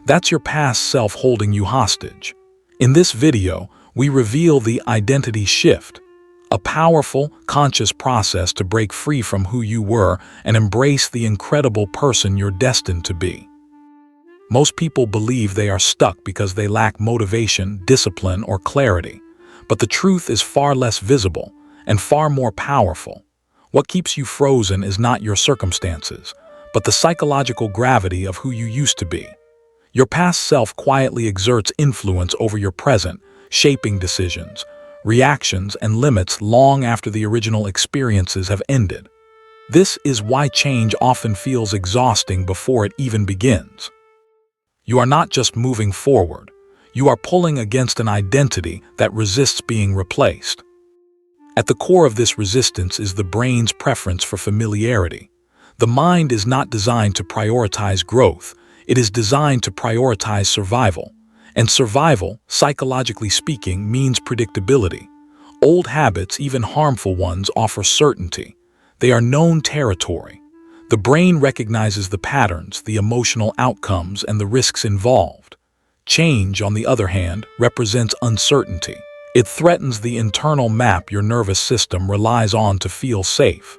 That's your past self holding you hostage. In this video, we reveal the identity shift, a powerful, conscious process to break free from who you were and embrace the incredible person you're destined to be. Most people believe they are stuck because they lack motivation, discipline, or clarity. But the truth is far less visible and far more powerful. What keeps you frozen is not your circumstances, but the psychological gravity of who you used to be. Your past self quietly exerts influence over your present, shaping decisions, reactions, and limits long after the original experiences have ended. This is why change often feels exhausting before it even begins. You are not just moving forward, you are pulling against an identity that resists being replaced. At the core of this resistance is the brain's preference for familiarity. The mind is not designed to prioritize growth, it is designed to prioritize survival. And survival, psychologically speaking, means predictability. Old habits, even harmful ones, offer certainty. They are known territory. The brain recognizes the patterns, the emotional outcomes, and the risks involved. Change, on the other hand, represents uncertainty. It threatens the internal map your nervous system relies on to feel safe.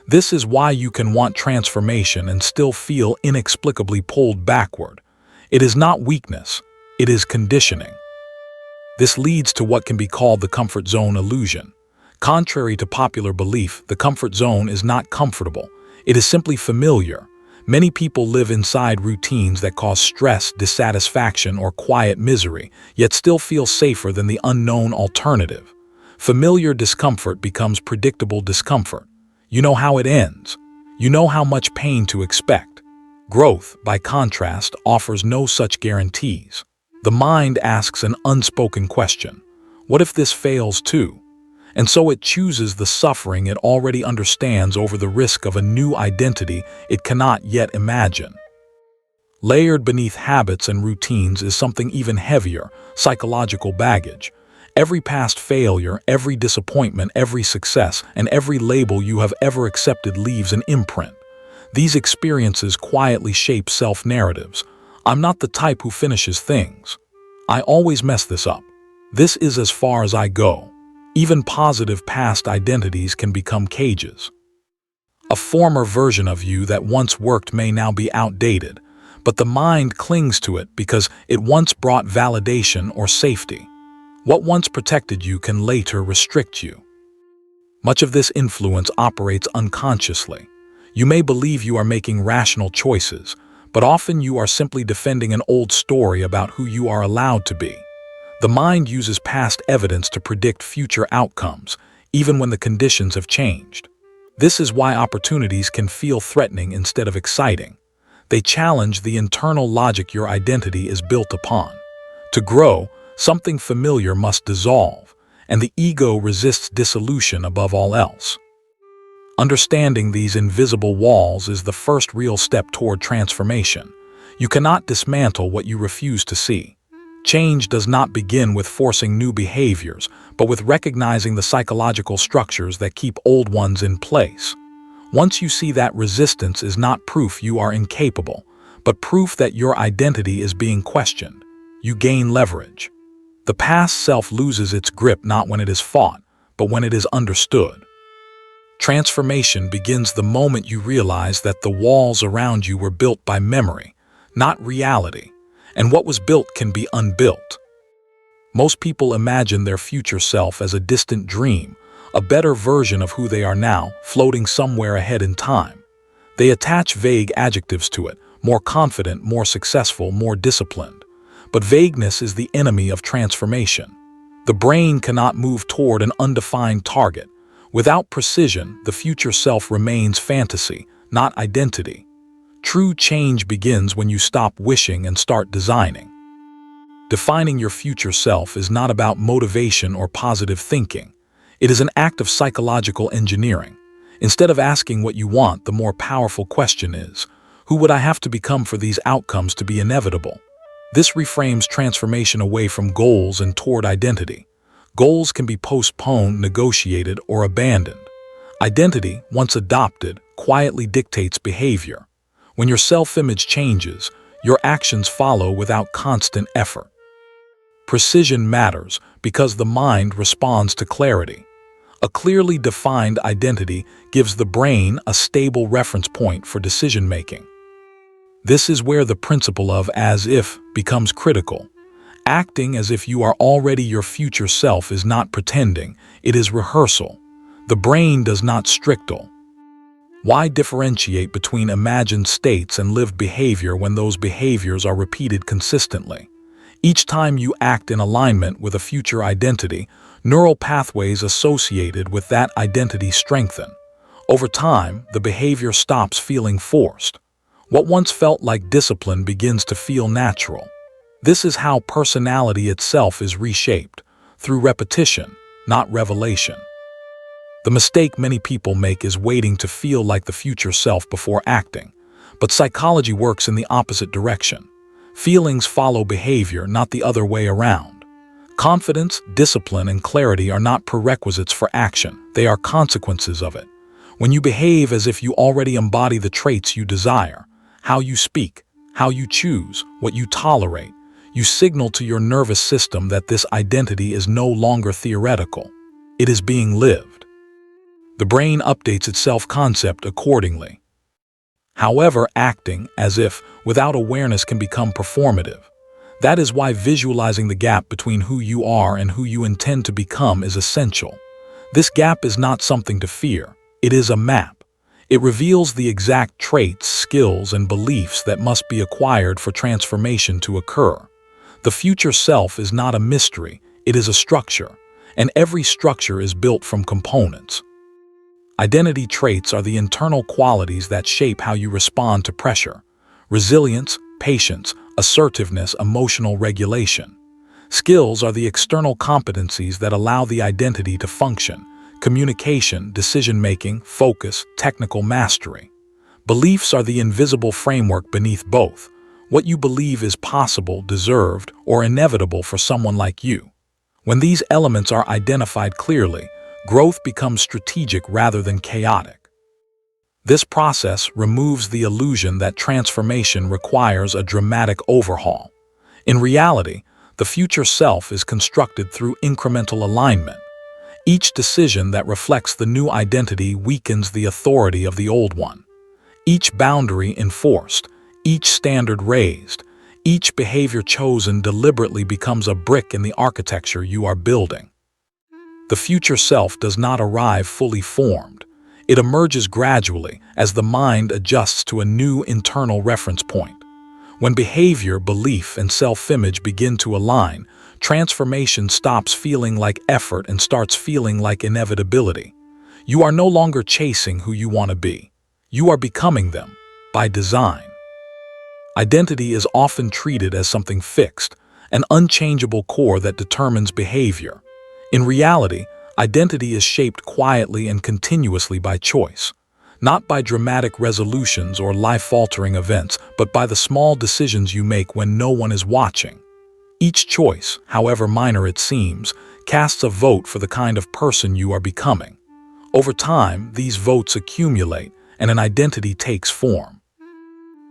This is why you can want transformation and still feel inexplicably pulled backward. It is not weakness, it is conditioning. This leads to what can be called the comfort zone illusion. Contrary to popular belief, the comfort zone is not comfortable. It is simply familiar. Many people live inside routines that cause stress, dissatisfaction, or quiet misery, yet still feel safer than the unknown alternative. Familiar discomfort becomes predictable discomfort. You know how it ends. You know how much pain to expect. Growth, by contrast, offers no such guarantees. The mind asks an unspoken question. What if this fails too? And so it chooses the suffering it already understands over the risk of a new identity it cannot yet imagine. Layered beneath habits and routines is something even heavier: psychological baggage. Every past failure, every disappointment, every success, and every label you have ever accepted leaves an imprint. These experiences quietly shape self-narratives. I'm not the type who finishes things. I always mess this up. This is as far as I go. Even positive past identities can become cages. A former version of you that once worked may now be outdated, but the mind clings to it because it once brought validation or safety. What once protected you can later restrict you. Much of this influence operates unconsciously. You may believe you are making rational choices, but often you are simply defending an old story about who you are allowed to be. The mind uses past evidence to predict future outcomes, even when the conditions have changed. This is why opportunities can feel threatening instead of exciting. They challenge the internal logic your identity is built upon. To grow, something familiar must dissolve, and the ego resists dissolution above all else. Understanding these invisible walls is the first real step toward transformation. You cannot dismantle what you refuse to see. Change does not begin with forcing new behaviors, but with recognizing the psychological structures that keep old ones in place. Once you see that resistance is not proof you are incapable, but proof that your identity is being questioned, you gain leverage. The past self loses its grip not when it is fought, but when it is understood. Transformation begins the moment you realize that the walls around you were built by memory, not reality. And what was built can be unbuilt. Most people imagine their future self as a distant dream, a better version of who they are now, floating somewhere ahead in time. They attach vague adjectives to it: more confident, more successful, more disciplined. But vagueness is the enemy of transformation. The brain cannot move toward an undefined target. Without precision, the future self remains fantasy, not identity. True change begins when you stop wishing and start designing. Defining your future self is not about motivation or positive thinking. It is an act of psychological engineering. Instead of asking what you want, the more powerful question is, who would I have to become for these outcomes to be inevitable? This reframes transformation away from goals and toward identity. Goals can be postponed, negotiated, or abandoned. Identity, once adopted, quietly dictates behavior. When your self-image changes, Your actions follow without constant effort. Precision matters because the mind responds to clarity. A clearly defined identity gives the brain a stable reference point for decision-making. This is where the principle of as-if becomes critical. Acting as if you are already your future self is not pretending, it is rehearsal. The brain does not strictle. Why differentiate between imagined states and lived behavior when those behaviors are repeated consistently? Each time you act in alignment with a future identity, neural pathways associated with that identity strengthen. Over time, the behavior stops feeling forced. What once felt like discipline begins to feel natural. This is how personality itself is reshaped, through repetition, not revelation. The mistake many people make is waiting to feel like the future self before acting. But psychology works in the opposite direction. Feelings follow behavior, not the other way around. Confidence, discipline, and clarity are not prerequisites for action. They are consequences of it. When you behave as if you already embody the traits you desire, how you speak, how you choose, what you tolerate, you signal to your nervous system that this identity is no longer theoretical. It is being lived. The brain updates its self-concept accordingly. However, acting as if without awareness can become performative. That is why visualizing the gap between who you are and who you intend to become is essential. This gap is not something to fear. It is a map. It reveals the exact traits, skills, and beliefs that must be acquired for transformation to occur. The future self is not a mystery, it is a structure, and every structure is built from components. Identity traits are the internal qualities that shape how you respond to pressure. Resilience, patience, assertiveness, emotional regulation. Skills are the external competencies that allow the identity to function. Communication, decision-making, focus, technical mastery. Beliefs are the invisible framework beneath both. What you believe is possible, deserved, or inevitable for someone like you. When these elements are identified clearly, growth becomes strategic rather than chaotic. This process removes the illusion that transformation requires a dramatic overhaul. In reality, the future self is constructed through incremental alignment. Each decision that reflects the new identity weakens the authority of the old one. Each boundary enforced, each standard raised, each behavior chosen deliberately becomes a brick in the architecture you are building. The future self does not arrive fully formed. It emerges gradually as the mind adjusts to a new internal reference point. When behavior, belief, and self-image begin to align, transformation stops feeling like effort and starts feeling like inevitability. You are no longer chasing who you want to be. You are becoming them, by design. Identity is often treated as something fixed, an unchangeable core that determines behavior. In reality, identity is shaped quietly and continuously by choice, not by dramatic resolutions or life-altering events, but by the small decisions you make when no one is watching. Each choice, however minor it seems, casts a vote for the kind of person you are becoming. Over time, these votes accumulate, and an identity takes form.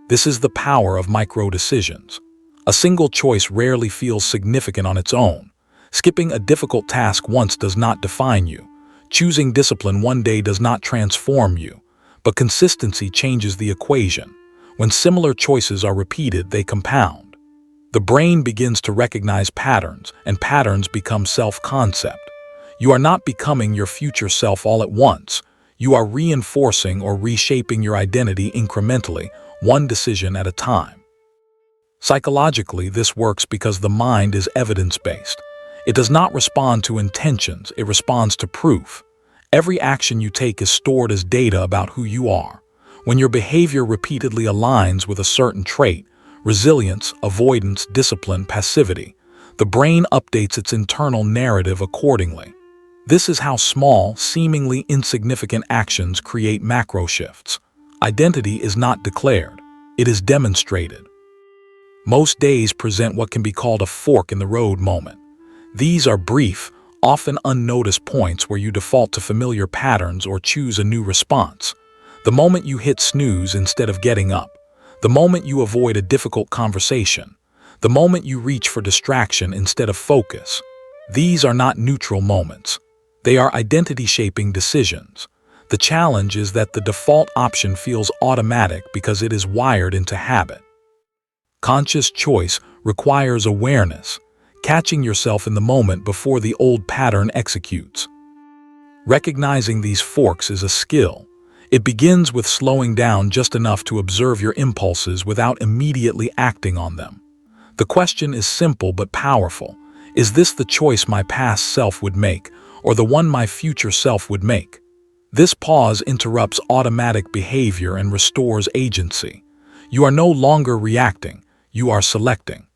This is the power of micro-decisions. A single choice rarely feels significant on its own. Skipping a difficult task once does not define you. Choosing discipline one day does not transform you. But consistency changes the equation. When similar choices are repeated, they compound. The brain begins to recognize patterns, and patterns become self-concept. You are not becoming your future self all at once. You are reinforcing or reshaping your identity incrementally, one decision at a time. Psychologically, this works because the mind is evidence-based. It does not respond to intentions, it responds to proof. Every action you take is stored as data about who you are. When your behavior repeatedly aligns with a certain trait, resilience, avoidance, discipline, passivity, the brain updates its internal narrative accordingly. This is how small, seemingly insignificant actions create macro shifts. Identity is not declared, it is demonstrated. Most days present what can be called a fork in the road moment. These are brief, often unnoticed points where you default to familiar patterns or choose a new response. The moment you hit snooze instead of getting up. the moment you avoid a difficult conversation, the moment you reach for distraction instead of focus. These are not neutral moments. They are identity-shaping decisions. The challenge is that the default option feels automatic because it is wired into habit. Conscious choice requires awareness, catching yourself in the moment before the old pattern executes. Recognizing these forks is a skill. It begins with slowing down just enough to observe your impulses without immediately acting on them. The question is simple but powerful. Is this the choice my past self would make, or the one my future self would make? This pause interrupts automatic behavior and restores agency. You are no longer reacting, you are selecting.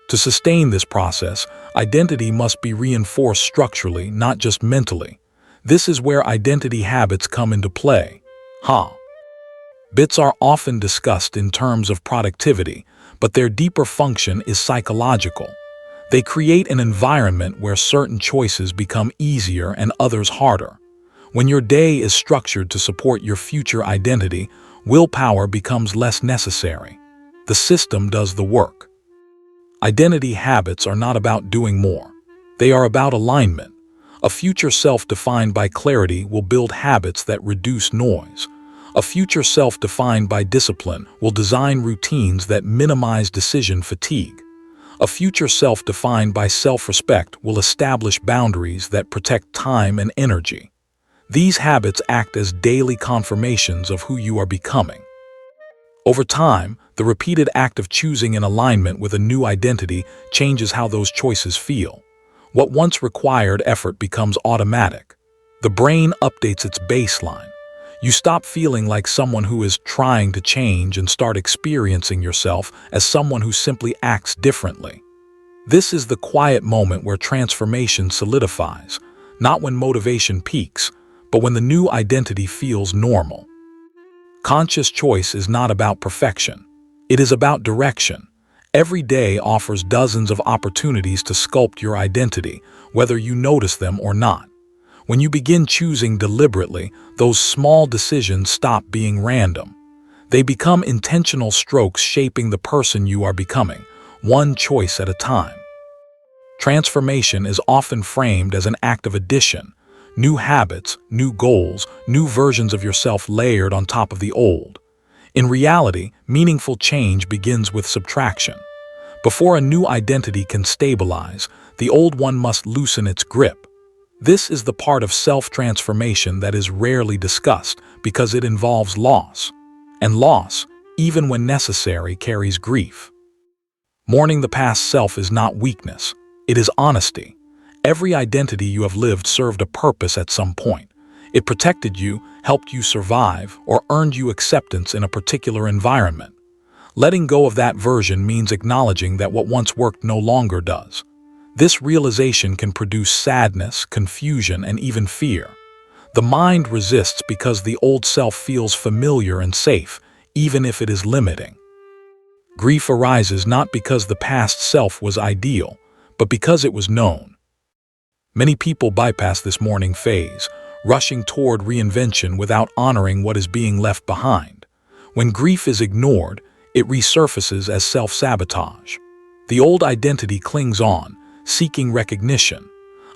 To sustain this process, identity must be reinforced structurally, not just mentally. This is where identity habits come into play. Habits are often discussed in terms of productivity, but their deeper function is psychological. They create an environment where certain choices become easier and others harder. When your day is structured to support your future identity, willpower becomes less necessary. The system does the work. Identity habits are not about doing more. They are about alignment. A future self defined by clarity will build habits that reduce noise. A future self defined by discipline will design routines that minimize decision fatigue. A future self defined by self-respect will establish boundaries that protect time and energy. These habits act as daily confirmations of who you are becoming. Over time, the repeated act of choosing in alignment with a new identity changes how those choices feel. What once required effort becomes automatic. The brain updates its baseline. You stop feeling like someone who is trying to change and start experiencing yourself as someone who simply acts differently. This is the quiet moment where transformation solidifies, not when motivation peaks, but when the new identity feels normal. Conscious choice is not about perfection. It is about direction. Every day offers dozens of opportunities to sculpt your identity, whether you notice them or not. When you begin choosing deliberately, those small decisions stop being random. They become intentional strokes shaping the person you are becoming, one choice at a time. Transformation is often framed as an act of addition. New habits, new goals, new versions of yourself layered on top of the old. In reality, meaningful change begins with subtraction. Before a new identity can stabilize, the old one must loosen its grip. This is the part of self-transformation that is rarely discussed because it involves loss. And loss, even when necessary, carries grief. Mourning the past self is not weakness. It is honesty. Every identity you have lived served a purpose at some point. It protected you, helped you survive, or earned you acceptance in a particular environment. Letting go of that version means acknowledging that what once worked no longer does. This realization can produce sadness, confusion, and even fear. The mind resists because the old self feels familiar and safe, even if it is limiting. Grief arises not because the past self was ideal, but because it was known. Many people bypass this mourning phase, rushing toward reinvention without honoring what is being left behind. When grief is ignored, it resurfaces as self-sabotage. The old identity clings on, seeking recognition.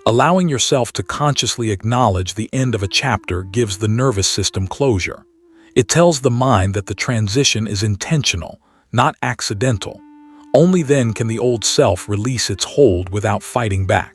Allowing yourself to consciously acknowledge the end of a chapter gives the nervous system closure. It tells the mind that the transition is intentional, not accidental. Only then can the old self release its hold without fighting back.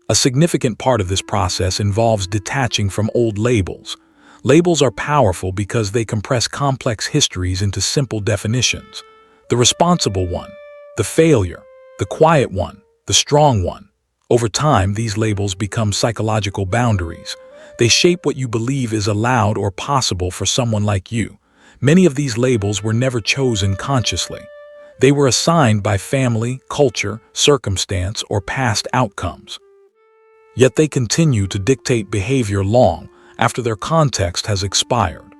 A significant part of this process involves detaching from old labels. Labels are powerful because they compress complex histories into simple definitions. The responsible one, the failure, the quiet one, the strong one. Over time, these labels become psychological boundaries. They shape what you believe is allowed or possible for someone like you. Many of these labels were never chosen consciously. They were assigned by family, culture, circumstance, or past outcomes. Yet they continue to dictate behavior long after their context has expired.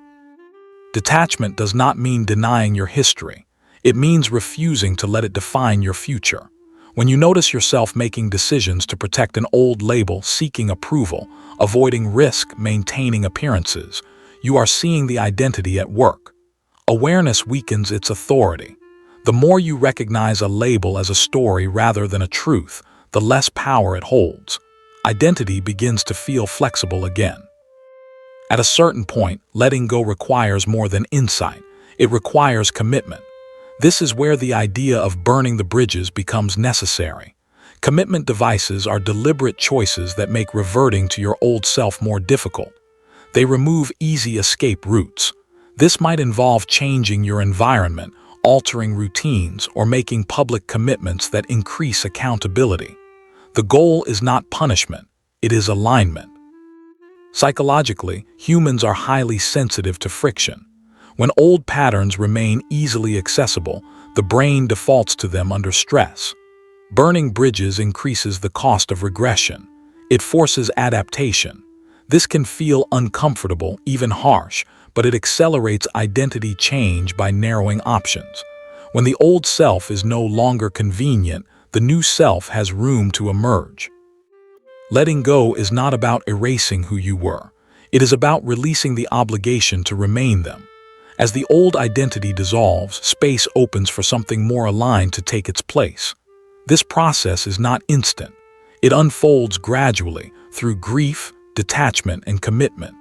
Detachment does not mean denying your history. It means refusing to let it define your future. When you notice yourself making decisions to protect an old label, seeking approval, avoiding risk, maintaining appearances, you are seeing the identity at work. Awareness weakens its authority. The more you recognize a label as a story rather than a truth, the less power it holds. Identity begins to feel flexible again. At a certain point, letting go requires more than insight. It requires commitment. This is where the idea of burning the bridges becomes necessary. Commitment devices are deliberate choices that make reverting to your old self more difficult. They remove easy escape routes. This might involve changing your environment, altering routines, or making public commitments that increase accountability. The goal is not punishment, it is alignment. Psychologically, humans are highly sensitive to friction. When old patterns remain easily accessible, the brain defaults to them under stress. Burning bridges increases the cost of regression. It forces adaptation. This can feel uncomfortable, even harsh, but it accelerates identity change by narrowing options. When the old self is no longer convenient, the new self has room to emerge. Letting go is not about erasing who you were. It is about releasing the obligation to remain them. As the old identity dissolves, space opens for something more aligned to take its place. This process is not instant. It unfolds gradually through grief, detachment, and commitment.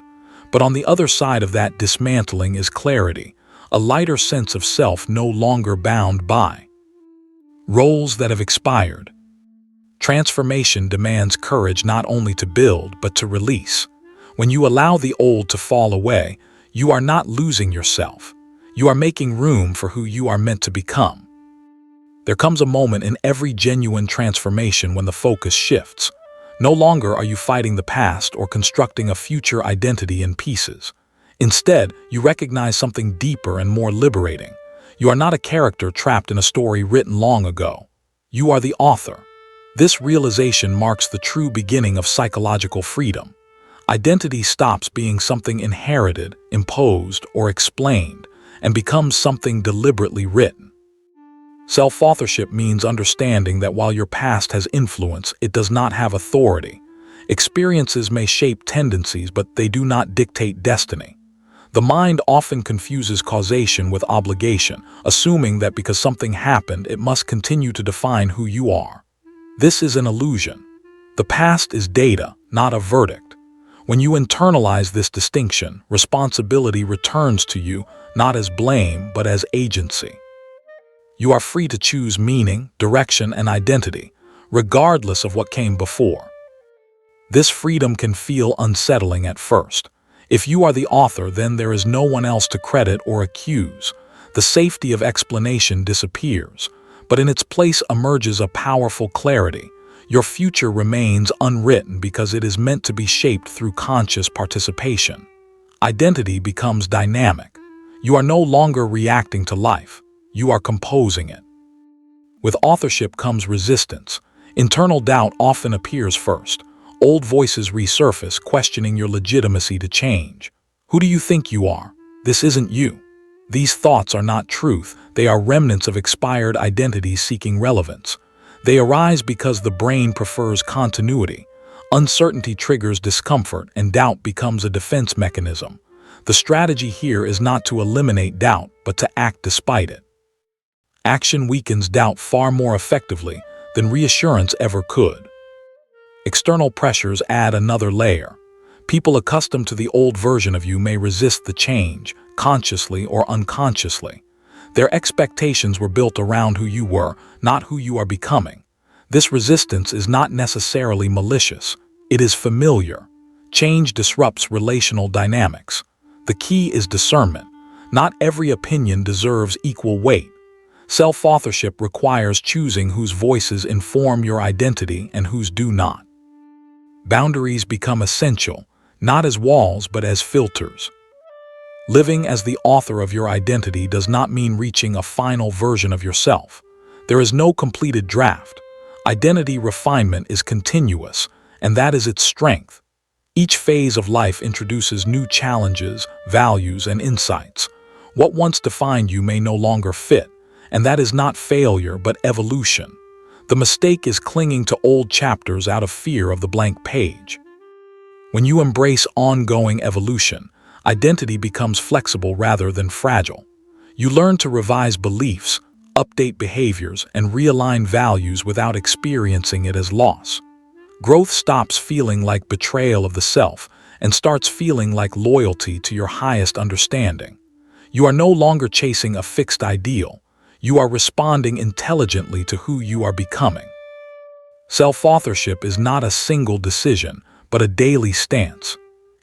But on the other side of that dismantling is clarity, a lighter sense of self no longer bound by roles that have expired. Transformation demands courage not only to build, but to release. When you allow the old to fall away, you are not losing yourself. You are making room for who you are meant to become. There comes a moment in every genuine transformation when the focus shifts. No longer are you fighting the past or constructing a future identity in pieces. Instead, you recognize something deeper and more liberating. You are not a character trapped in a story written long ago. You are the author. This realization marks the true beginning of psychological freedom. Identity stops being something inherited, imposed, or explained, and becomes something deliberately written. Self-authorship means understanding that while your past has influence, it does not have authority. Experiences may shape tendencies, but they do not dictate destiny. The mind often confuses causation with obligation, assuming that because something happened, it must continue to define who you are. This is an illusion. The past is data, not a verdict. When you internalize this distinction, responsibility returns to you, not as blame, but as agency. You are free to choose meaning, direction, and identity, regardless of what came before. This freedom can feel unsettling at first. If you are the author, then there is no one else to credit or accuse. The safety of explanation disappears, but in its place emerges a powerful clarity. Your future remains unwritten because it is meant to be shaped through conscious participation. Identity becomes dynamic. You are no longer reacting to life. You are composing it. With authorship comes resistance. Internal doubt often appears first. Old voices resurface, questioning your legitimacy to change. Who do you think you are? This isn't you. These thoughts are not truth. They are remnants of expired identities seeking relevance. They arise because the brain prefers continuity. Uncertainty triggers discomfort, and doubt becomes a defense mechanism. The strategy here is not to eliminate doubt, but to act despite it. Action weakens doubt far more effectively than reassurance ever could. External pressures add another layer. People accustomed to the old version of you may resist the change, consciously or unconsciously. Their expectations were built around who you were, not who you are becoming. This resistance is not necessarily malicious. It is familiar. Change disrupts relational dynamics. The key is discernment. Not every opinion deserves equal weight. Self-authorship requires choosing whose voices inform your identity and whose do not. Boundaries become essential, not as walls but as filters. Living as the author of your identity does not mean reaching a final version of yourself. There is no completed draft. Identity refinement is continuous, and that is its strength. Each phase of life introduces new challenges, values, and insights. What once defined you may no longer fit, and that is not failure but evolution. The mistake is clinging to old chapters out of fear of the blank page. When you embrace ongoing evolution, identity becomes flexible rather than fragile. You learn to revise beliefs, update behaviors, and realign values without experiencing it as loss. Growth stops feeling like betrayal of the self and starts feeling like loyalty to your highest understanding. You are no longer chasing a fixed ideal. You are responding intelligently to who you are becoming. Self-authorship is not a single decision, but a daily stance.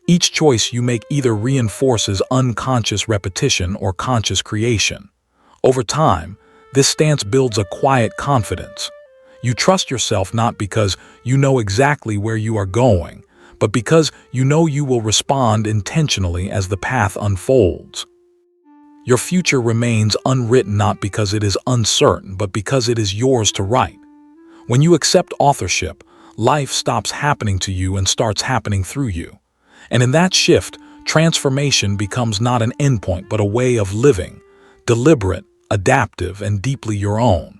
Each choice you make either reinforces unconscious repetition or conscious creation. Over time, this stance builds a quiet confidence. You trust yourself not because you know exactly where you are going, but because you know you will respond intentionally as the path unfolds. Your future remains unwritten not because it is uncertain, but because it is yours to write. When you accept authorship, life stops happening to you and starts happening through you. And in that shift, transformation becomes not an endpoint but a way of living, deliberate, adaptive, and deeply your own.